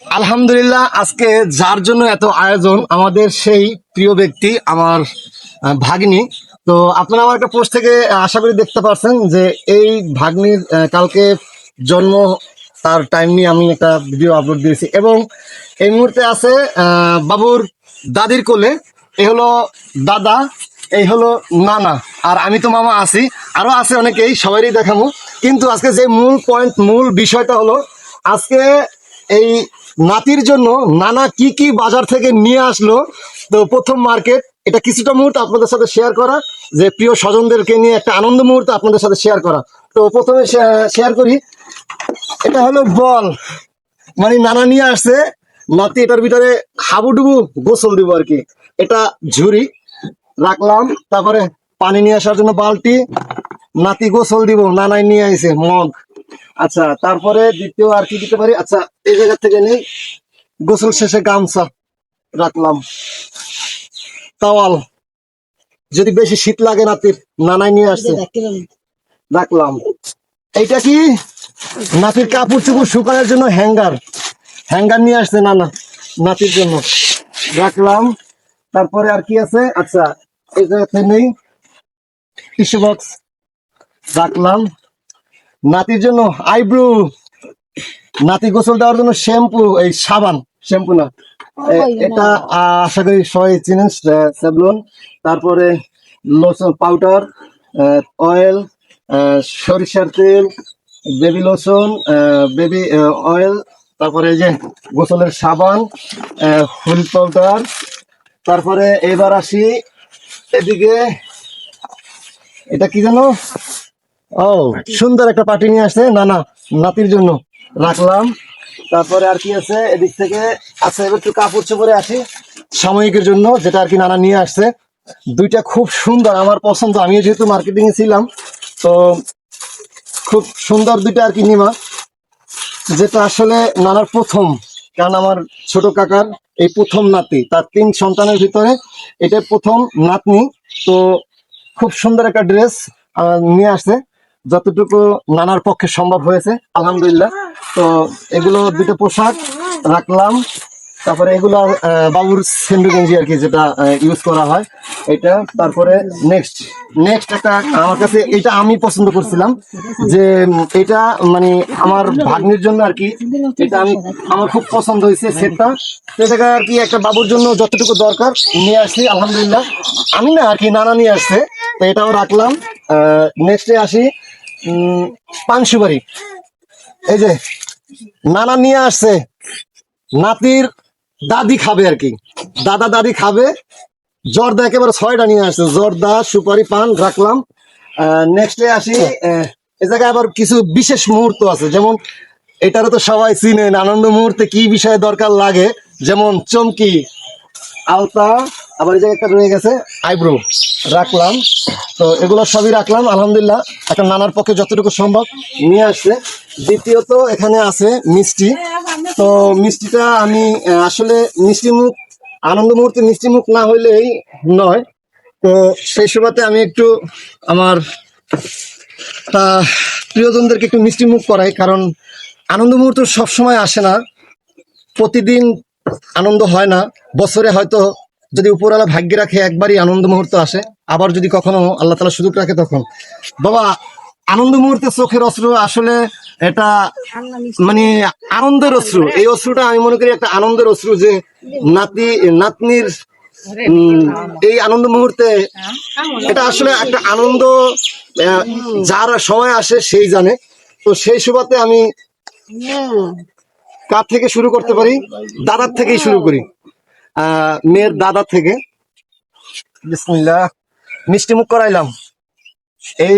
আলহামদুলিল্লাহ, আজকে যার জন্য এত আয়োজন আমাদের সেই প্রিয় ব্যক্তি আমার ভাগ্নি। তো আপনারা আমার একটা পোস্ট থেকে আশা করি দেখতে পাচ্ছেন যে এই ভাগ্নির কালকে জন্ম, তার টাইম নিয়ে আমি একটা ভিডিও আপলোড দিয়েছি এবং এই মুহূর্তে আছে বাবুর দাদির কোলে। এ হলো দাদা, এই হলো নানা, আর আমি তো মামা আছি, আরো আছে অনেকেই, সবারই দেখাবো। কিন্তু আজকে যে মূল পয়েন্ট, মূল বিষয়টা হলো আজকে এই নাতির জন্য নানা কি কি বাজার থেকে নিয়ে আসলো। তো প্রথম মার্কেট, এটা কিছুটা মুহূর্ত আপনাদের সাথে শেয়ার করা, যে প্রিয় স্বজনদেরকে নিয়ে একটা আনন্দ মুহূর্ত আপনাদের সাথে শেয়ার করা। তো প্রথমে শেয়ার করি, এটা হলো বল, মানে নানা নিয়ে আসছে নাতি এটার ভিতরে হাবুডুবু গোসল দিব আর কি। এটা ঝুড়ি রাখলাম, তারপরে পানি নিয়ে আসার জন্য বালতি, নাতি গোসল দিব নানাই নিয়ে আইছে মগ। আচ্ছা, তারপরে দ্বিতীয় আর কি দিতে পারি, আচ্ছা এই জায়গা থেকে নেই, গোসল শেষে গামছা রাখলাম, তাওয়াল যদি বেশি শীত লাগে নাতির, নানাই নিয়ে আসছে রাখলাম। এইটা কি, নাতির কাপড় চোপড় শুকানোর জন্য হ্যাঙ্গার, হ্যাঙ্গার নিয়ে আসছে নানা নাতির জন্য, রাখলাম। তারপরে আর কি আছে, আচ্ছা এই জায়গাতে নেই, টিস্যু বক্স রাখলাম। নাতির জন্য আইব্রু, নাতি গোসল দেওয়ার জন্য শ্যাম্পু, এই সাবান, শ্যাম্পু না এটা, আশা করি সবাই চিনেন, স্যাভলন। তারপরে লোশন, পাউডার, অয়েল, সরিষার তেল, বেবি লোশন, বেবি অয়েল, তারপরে এই যে গোসলের সাবান, হুইল পাউডার। তারপরে এবার আসি এদিকে, এটা কি জানো, ও সুন্দর একটা পার্টি নিয়ে আসছে নানা নাতির জন্য, রাখলাম। তারপরে আর কি আছে এদিক থেকে, আচ্ছা এবার একটু কাপড় চোপড়ে আসি সাময়িকের জন্য, যেটা আর কি নানা নিয়ে আসছে। দুইটা খুব সুন্দর, আমার পছন্দ, আমিও যেহেতু মার্কেটিং এ ছিলাম, তো খুব সুন্দর দুইটা আর কি নিমা, যেটা আসলে নানার প্রথম, কারণ আমার ছোট কাকার এই প্রথম নাতি, তার 3 সন্তানের ভিতরে এটা প্রথম নাতনি। তো খুব সুন্দর একটা ড্রেস নিয়ে আসছে, যতটুকু নানার পক্ষে সম্ভব হয়েছে আলহামদুলিল্লাহ। তো এগুলো দুটো পোশাক রাখলাম। তারপরে এগুলো বাবুর সেন্ডু গেঞ্জি আর কি, যেটা ইউজ করা হয় এটা। তারপরে নেক্সট নেক্সট একটা, আমার কাছে এটা আমি পছন্দ করছিলাম, যে এটা মানে আমার ভাগ্নির জন্য আর কি, এটা আমি, আমার খুব পছন্দ হয়েছে সেটটা। তো এটা আর কি একটা বাবুর জন্য যতটুকু দরকার নিয়ে আসছি আলহামদুলিল্লাহ, আমি না আর কি, নানা নিয়ে আসছে, তো এটাও রাখলাম। নেক্সটে আসি, পান সুপারি, এই যে নানা নিয়ে আসছে, নাতির দাদি খাবে আর কি, দাদা দাদি খাবে, জর্দা একেবারে 6টা নিয়ে আসছে, জর্দা সুপারি পান রাখলাম। নেক্সটে আসি, এ জায়গায় আবার কিছু বিশেষ মুহূর্ত আছে, যেমন এটারও তো সবাই চিনেন, আনন্দ মুহূর্তে কি বিষয়ে দরকার লাগে, যেমন চমকি, আলতা, আবার এই জায়গায় একটা রয়ে গেছে আইব্রো, রাখলাম। তো এগুলো সবই রাখলাম আলহামদুলিল্লাহ, একটা নানার পক্ষে যতটুকু সম্ভব নিয়ে আসছে। দ্বিতীয়ত এখানে আছে মিষ্টি। তো মিষ্টিটা আমি আসলে মিষ্টি মুখ, আনন্দ মুহূর্তে মিষ্টি মুখ না হইলেই নয়। তো সেই সুবাদে আমি একটু আমার প্রিয়জনদেরকে একটু মিষ্টি মুখ করাই, কারণ আনন্দ মুহূর্ত সবসময় আসে না, প্রতিদিন আনন্দ হয় না, বছরে হয়তো যদি উপরওয়ালা ভাগ্যে রাখে একবারই আনন্দ মুহূর্ত আসে, আবার যদি কখনো আল্লাহ তাআলা সুযোগ রাখে তখন। বাবা, আনন্দ মুহূর্তে চোখের অশ্রু আসলে এটা মানে আনন্দের অশ্রু, এই অশ্রুটা আমি মনে করি একটা আনন্দের অশ্রু, যে নাতি নাতনির এই আনন্দ মুহূর্তে, এটা আসলে একটা আনন্দ, যার সময় আসে সেই জানে। তো সেই সুবাদে আমি কার থেকে শুরু করতে পারি, দাদার থেকেই শুরু করি, মেয়ের দাদা থেকে। বিসমিল্লাহ, মিষ্টি মুখ করাইলাম, এই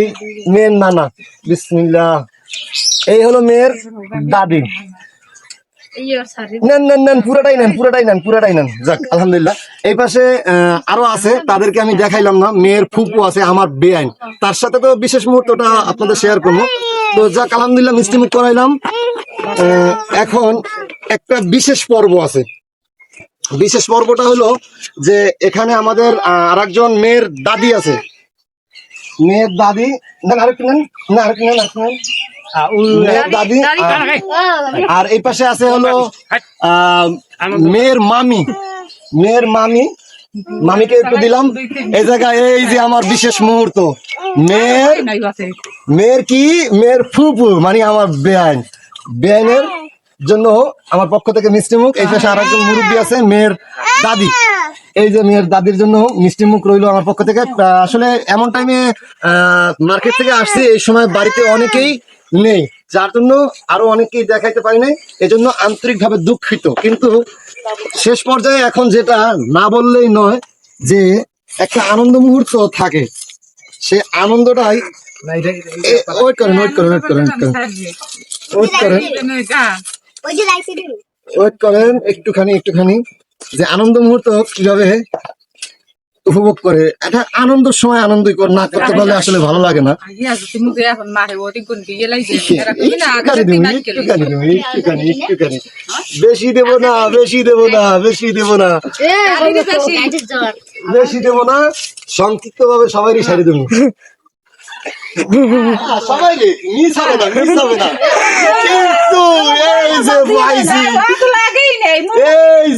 মেয়ের নানা, বিসমিল্লাহ, এই হলো মেয়ের দাদি, নেন নেন নেন, পুরাটাই নেন, পুরাটাই নেন, পুরাটাই নেন, যাক আলহামদুলিল্লাহ। এই পাশে আরো আছে, তাদেরকে আমি দেখাইলাম না, মেয়ের ফুপু আছে আমার বেআইন, তার সাথে তো বিশেষ মুহূর্তটা আপনাদের শেয়ার করবো। তো যাক আলহামদুলিল্লাহ, মিষ্টি মুখ করাইলাম। এখন একটা বিশেষ পর্ব আছে, বিশেষ পর্বটা হলো যে এখানে আমাদের আরেকজন মেয়ের দাদি আছে, মেয়ের দাদি, না আরেকটু নেন, না আরেকটু নেন, আরেকটু নেন, মেয়ের দাদি আর এই পাশে আছে হলো মেয়ের মামি। মেয়ের মামি, মামিকে একটু দিলাম এই জায়গায়। এই যে আমার বিশেষ মুহূর্ত, মেয়ের মেয়ের কি মেয়ের ফুপু মানে আমার বেআইন, বেআইনের জন্য আমার পক্ষ থেকে মিষ্টি মুখ। এই পাশে আর একজন মুরব্বী আছে মেয়ের দাদি, এই যে মেয়ের দাদির জন্য মিষ্টি মুখ রইলো আমার পক্ষ থেকে। আসলে এমন টাইমে মার্কেট থেকে আসছি, এই সময় বাড়িতে অনেকেই নেই, যার জন্য আরো অনেকেই দেখাইতে পারি নাই, এজন্য আন্তরিকভাবে দুঃখিত। কিন্তু শেষ পর্যায়ে এখন যেটা না বললেই নয়, যে একটা আনন্দ মুহূর্ত থাকে, সে আনন্দটাই ওয়েট করেন ওয়েট করেন ওয়েট করেন ওয়েট করেন ওয়েট করেন একটুখানি একটুখানি, যে আনন্দ মুহূর্ত কিভাবে উপভোগ করে। একটা আনন্দের সময় আনন্দ না করতে পারলে আসলে ভালো লাগে না। একটুখানি বেশি দেবো না, বেশি দেবো না, বেশি দেবো না, বেশি দেবো না, সংক্ষিপ্ত ভাবে সবারই সারি দেবো। সবাই মিস হবে না, মিস হবে না। কিন্তু এই যে পাইছি, এই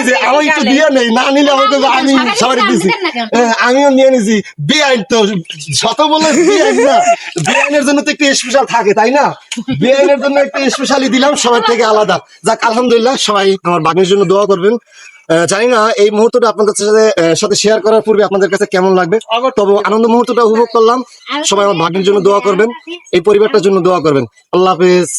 যে আমি একটু দিয়ে নেই, না নিলে আমাকে আমি সবাই দিছি, আমিও নিয়ে নিছি। বেআইন তো শত বলে বেআইন না, বেআইনের জন্য তো একটু স্পেশাল থাকে তাই না? বেআইনের জন্য একটু স্পেশালি দিলাম, সবার থেকে আলাদা। যাক আলহামদুলিল্লাহ, সবাই আমার বাগনির জন্য দোয়া করবেন। জানি না এই মুহূর্তটা আপনাদের সাথে শেয়ার করার পূর্বে আপনাদের কাছে কেমন লাগবে, তবে আনন্দ মুহূর্তটা উপভোগ করলাম। সবাই আমার ভাগ্নের জন্য দোয়া করবেন, এই পরিবারটার জন্য দোয়া করবেন। আল্লাহ হাফেজ।